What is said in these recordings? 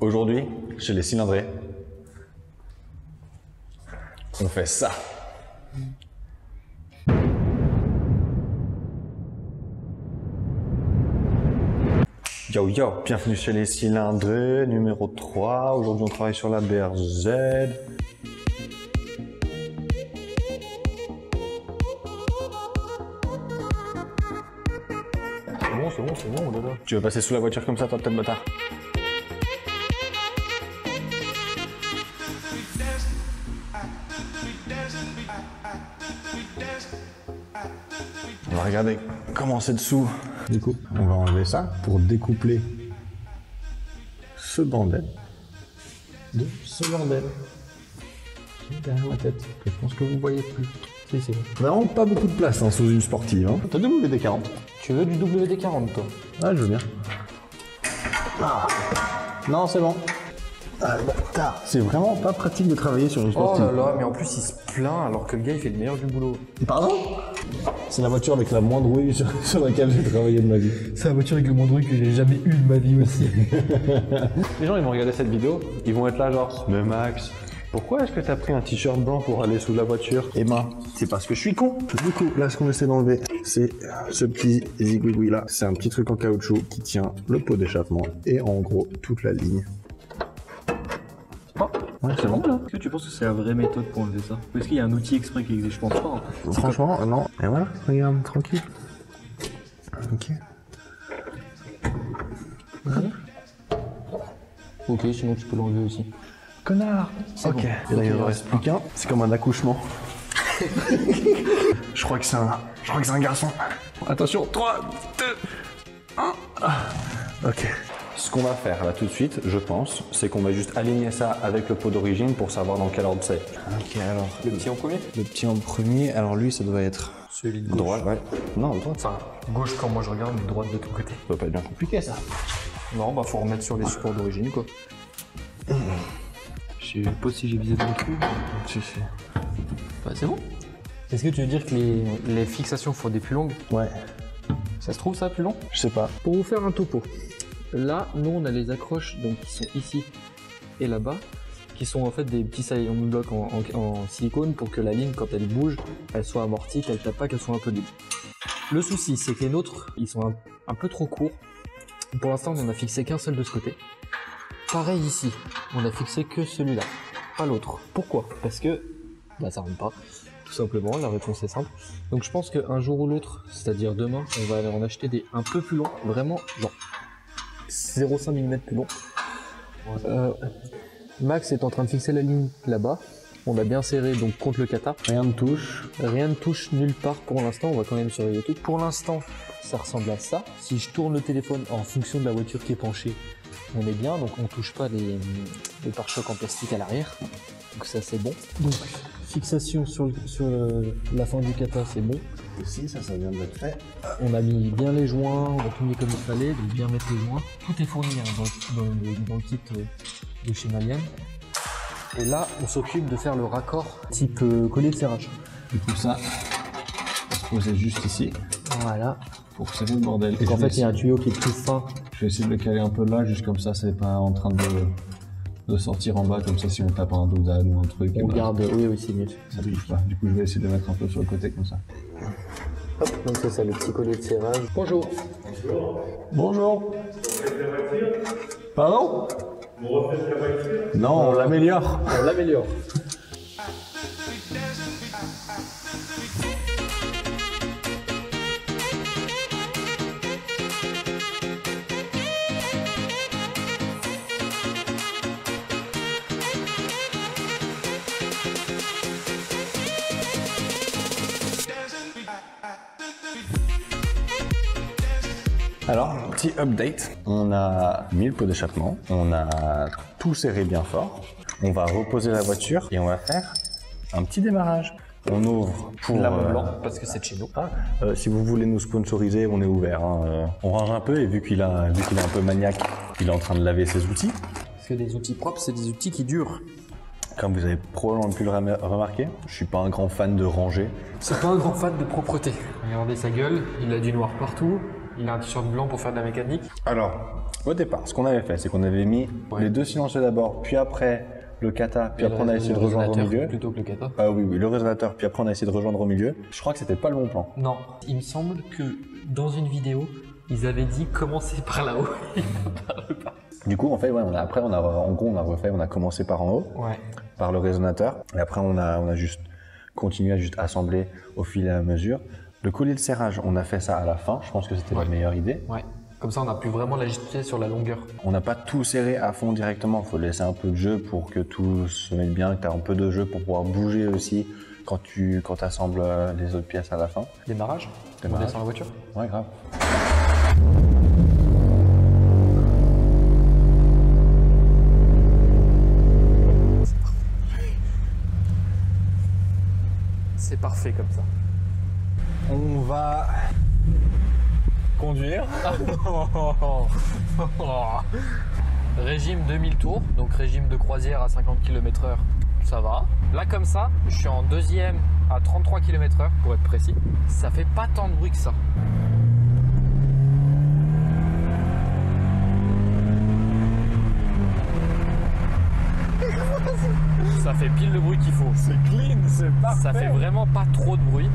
Aujourd'hui, chez les cylindrés, on fait ça. Yo yo, bienvenue chez les cylindrés, numéro 3. Aujourd'hui on travaille sur la BRZ. C'est bon, là. Tu veux passer sous la voiture comme ça, toi, peut-être bâtard? On va regarder comment c'est dessous. Du coup, on va enlever ça pour découpler ce bordel de ce bordel qui est derrière ma tête, que je pense que vous ne voyez plus. Si. Vraiment pas beaucoup de place sous une sportive. T'as WD-40. Tu veux du WD-40 toi? Ah, je veux bien. Ah. Non, c'est bon. Ah, bâtard. C'est vraiment pas pratique de travailler sur une sportive. Oh là là, mais en plus il se plaint alors que le gars il fait le meilleur du boulot. Pardon? C'est la voiture avec la moindre rouille sur laquelle j'ai travaillé de ma vie. C'est la voiture avec le moindre que j'ai jamais eu de ma vie aussi. Les gens ils vont regarder cette vidéo, ils vont être là genre, mais Max, pourquoi est-ce que t'as pris un t-shirt blanc pour aller sous la voiture? Eh ben, c'est parce que je suis con. Du coup, là, ce qu'on essaie d'enlever, c'est ce petit zigouigoui là. C'est un petit truc en caoutchouc qui tient le pot d'échappement et en gros toute la ligne. Ouais, c'est bon. Est-ce que tu penses que c'est la vraie méthode pour enlever ça? Ou est-ce qu'il y a un outil exprès qui existe? Je pense pas. Franchement, non. Et voilà, regarde, tranquille. Ok. Voilà. Ok, sinon tu peux l'enlever aussi. Connard. Ok. Bon. Et là, il ne reste plus qu'un. C'est comme un accouchement. Je crois que c'est un garçon. Attention, 3, 2, 1. Ok. Ce qu'on va faire là tout de suite, je pense, c'est qu'on va juste aligner ça avec le pot d'origine pour savoir dans quel ordre c'est. Ok, alors. Le petit en premier? Le petit en premier, alors lui, ça doit être. Celui de gauche. Droit, ouais. Non, droite. Enfin, gauche quand moi je regarde, mais droite de ton côté. Ça doit pas être bien compliqué ça. Non, bah faut remettre sur les supports d'origine quoi. Je sais pas si j'ai visé dans le trou. Bah c'est bon. Est-ce que tu veux dire que les fixations faut des plus longues? Ouais. Ça se trouve ça plus long? Je sais pas. Pour vous faire un topo, là nous on a les accroches donc qui sont ici et là-bas, qui sont en fait des petits saillons de bloc en silicone pour que la ligne quand elle bouge, elle soit amortie, qu'elle tape pas, qu'elle soit un peu libre. Le souci c'est que les nôtres ils sont un peu trop courts. Pour l'instant on en a fixé qu'un seul de ce côté. Pareil ici, on a fixé que celui-là, pas l'autre. Pourquoi? Parce que bah ça rentre pas. Tout simplement, la réponse est simple. Donc je pense qu'un jour ou l'autre, c'est-à-dire demain, on va en acheter des un peu plus longs, vraiment genre 0,5 mm plus long. Max est en train de fixer la ligne là-bas. On a bien serré donc contre le kata. Rien ne touche. Rien ne touche nulle part pour l'instant, on va quand même surveiller tout. Pour l'instant, ça ressemble à ça. Si je tourne le téléphone en fonction de la voiture qui est penchée, on est bien, donc on touche pas les pare-chocs en plastique à l'arrière. Donc ça c'est bon. Donc fixation sur la fin du kata, c'est bon. Ici, ça vient d'être fait. On a mis bien les joints, on a tout mis comme il fallait, donc bien mettre les joints. Tout est fourni hein, dans le kit de chez Malian. Et là, on s'occupe de faire le raccord type collier de serrage. Du coup, ça va se poser juste ici Voilà. pour serrer le bordel. Donc en fait, il y a un tuyau qui est plus fin. Je vais essayer de le caler un peu là, juste comme ça, c'est pas en train de sortir en bas, comme ça, si on tape un dodan ou un truc. On garde, oui, c'est mieux. Ça bouge pas. Du coup, je vais essayer de le mettre un peu sur le côté, comme ça. Hop, donc c'est ça, le petit collier de serrage. Bonjour. Bonjour. Pardon? Non, on l'améliore. On l'améliore. Alors, petit update. On a mis le pot d'échappement, on a tout serré bien fort. On va reposer la voiture et on va faire un petit démarrage. On ouvre pour... La Mont Blanc, parce que c'est de chez nous. si vous voulez nous sponsoriser, on est ouvert. On range un peu et vu qu'il est un peu maniaque, il est en train de laver ses outils. Parce que des outils propres, c'est des outils qui durent. Comme vous avez probablement pu le remarquer, je suis pas un grand fan de ranger. C'est pas un grand fan de propreté. Regardez sa gueule, il a du noir partout. Il a un t-shirt blanc pour faire de la mécanique. Alors, au départ, ce qu'on avait fait, c'est qu'on avait mis les deux silencieux d'abord, puis après le kata, puis après on a essayé de rejoindre au milieu. Plutôt que le kata. Ah oui, le résonateur, puis après on a essayé de rejoindre au milieu. Je crois que c'était pas le bon plan. Non, il me semble que dans une vidéo, ils avaient dit commencer par là-haut. Du coup, en fait, ouais, après on a refait, on a commencé par en haut, par le résonateur, et après on a juste continué à juste assembler au fil et à mesure. Le collier de serrage, on a fait ça à la fin. Je pense que c'était la meilleure idée. Ouais. Comme ça, on a pu vraiment l'ajuster sur la longueur. On n'a pas tout serré à fond directement. Il faut laisser un peu de jeu pour que tout se mette bien, que tu as un peu de jeu pour pouvoir bouger aussi quand tu assembles les autres pièces à la fin. Démarrage. On descend la voiture. Ouais, grave. C'est parfait comme ça. On va conduire. Régime 2000 tours, donc régime de croisière à 50 km/h, ça va. Là comme ça, je suis en deuxième à 33 km/h pour être précis. Ça fait pas tant de bruit que ça. Ça fait pile le bruit qu'il faut. C'est clean, c'est parfait. Ça fait vraiment pas trop de bruit.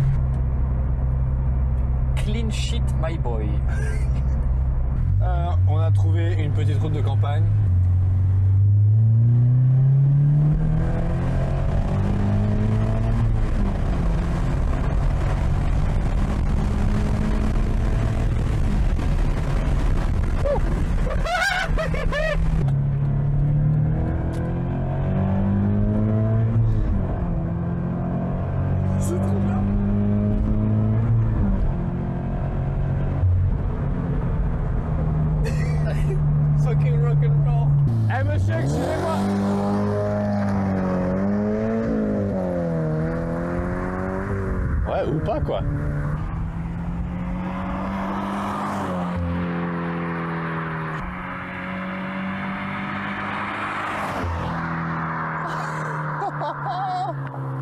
Clean shit, my boy. On a trouvé une petite route de campagne. C'est trop bien. Fucking rock'n'roll. Eh monsieur, excusez-moi. Ouais, ou pas quoi.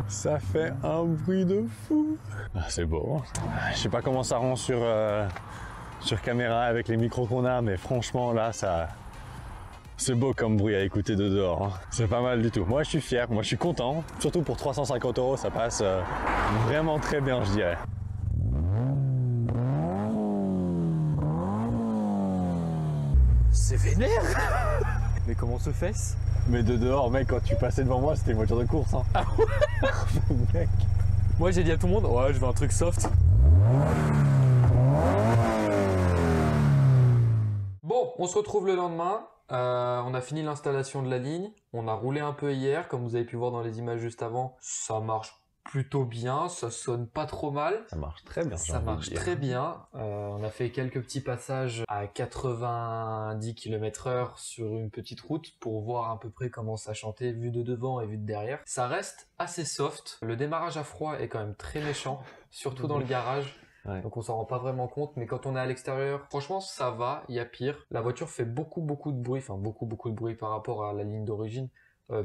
Ça fait un bruit de fou. Ah, c'est beau. Je sais pas comment ça rend sur caméra avec les micros qu'on a, mais franchement là, c'est beau comme bruit à écouter de dehors. Hein. C'est pas mal du tout. Moi je suis fier, moi je suis content. Surtout pour 350 €, ça passe vraiment très bien, je dirais. C'est vénère. Mais comment se fait-ce? Mais de dehors, mec, quand tu passais devant moi, c'était une voiture de course. Hein. Ah ouais. Mec. Moi j'ai dit à tout le monde, ouais, je veux un truc soft. Bon, on se retrouve le lendemain. On a fini l'installation de la ligne. On a roulé un peu hier, comme vous avez pu voir dans les images juste avant. Ça marche plutôt bien, ça sonne pas trop mal. Ça marche très bien. Ça marche très bien. On a fait quelques petits passages à 90 km/h sur une petite route pour voir à peu près comment ça chantait, vu de devant et vu de derrière. Ça reste assez soft. Le démarrage à froid est quand même très méchant, surtout dans le garage. Ouais. Donc on s'en rend pas vraiment compte, mais quand on est à l'extérieur, franchement ça va, il y a pire. La voiture fait beaucoup de bruit, enfin beaucoup de bruit par rapport à la ligne d'origine.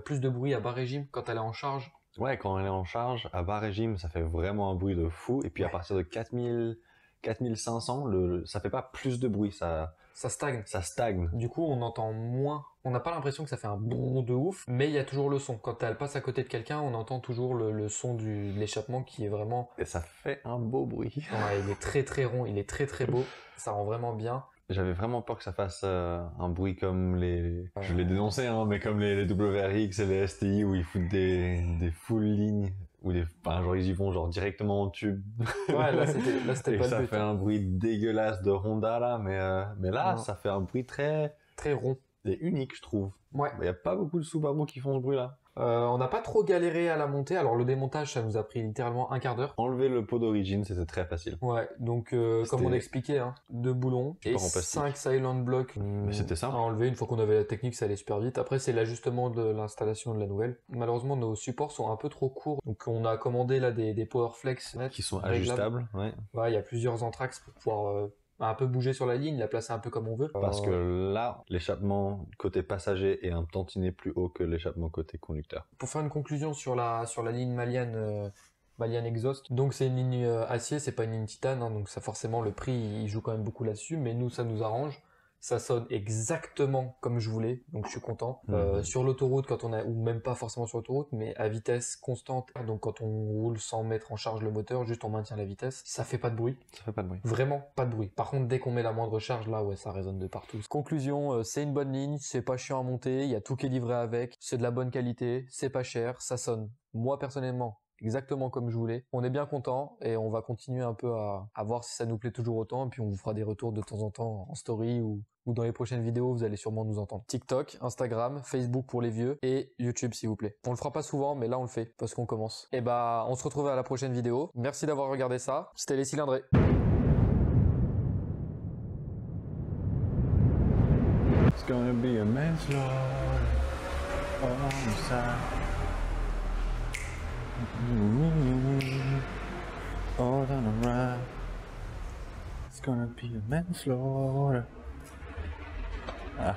Plus de bruit à bas régime quand elle est en charge. Ouais, quand elle est en charge, à bas régime, ça fait vraiment un bruit de fou. Et puis à partir de 4500, ça fait pas plus de bruit, ça stagne. Ça stagne. Du coup, on entend moins. On n'a pas l'impression que ça fait un boum de ouf, mais il y a toujours le son. Quand elle passe à côté de quelqu'un, on entend toujours le son de l'échappement qui est vraiment... Et ça fait un beau bruit. Ouais, il est très rond, il est très beau. Ça rend vraiment bien. J'avais vraiment peur que ça fasse un bruit comme je l'ai dénoncé, hein, mais comme les WRX et les STI où ils foutent des full lignes, ou genre ils y vont genre directement en tube. Ouais, là c'était pas le but. Ça fait un bruit dégueulasse de Honda là, mais là ça fait un bruit très rond. Et unique, je trouve. Ouais. Il n'y a pas beaucoup de Subaru qui font ce bruit là. On n'a pas trop galéré à la monter. Alors le démontage, ça nous a pris littéralement un quart d'heure. Enlever le pot d'origine, c'était très facile. Ouais, donc comme on expliquait, hein, 2 boulons et 5 silent blocks Mais c'était simple. à enlever. Une fois qu'on avait la technique, ça allait super vite. Après, c'est l'ajustement de l'installation de la nouvelle. Malheureusement, nos supports sont un peu trop courts. Donc on a commandé là des Powerflex qui sont ajustables. Ouais. Ouais, il y a plusieurs entraxes pour pouvoir... un peu bouger sur la ligne, la placer un peu comme on veut. Parce que là, l'échappement côté passager est un tantinet plus haut que l'échappement côté conducteur. Pour faire une conclusion sur la ligne Malian Malian Exhaust. Donc c'est une ligne acier, c'est pas une ligne titane, hein, donc ça forcément le prix il joue quand même beaucoup là-dessus, mais nous ça nous arrange. Ça sonne exactement comme je voulais, donc je suis content. Sur l'autoroute, quand on a, ou même pas forcément sur l'autoroute, mais à vitesse constante, donc quand on roule sans mettre en charge le moteur, juste on maintient la vitesse, ça fait pas de bruit. Ça fait pas de bruit. Vraiment pas de bruit. Par contre, dès qu'on met la moindre charge, là, ouais, ça résonne de partout. Conclusion, c'est une bonne ligne, c'est pas chiant à monter, il y a tout qui est livré avec, c'est de la bonne qualité, c'est pas cher, ça sonne. Moi, personnellement, exactement comme je voulais. On est bien content et on va continuer un peu à voir si ça nous plaît toujours autant, et puis on vous fera des retours de temps en temps en story ou dans les prochaines vidéos, vous allez sûrement nous entendre. TikTok, Instagram, Facebook pour les vieux et YouTube s'il vous plaît. On le fera pas souvent, mais là on le fait parce qu'on commence. Et bah, on se retrouve à la prochaine vidéo. Merci d'avoir regardé ça. C'était les cylindrés. It's gonna be a manslaughter on the side. All on the ride. It's gonna be a manslaughter. Ah.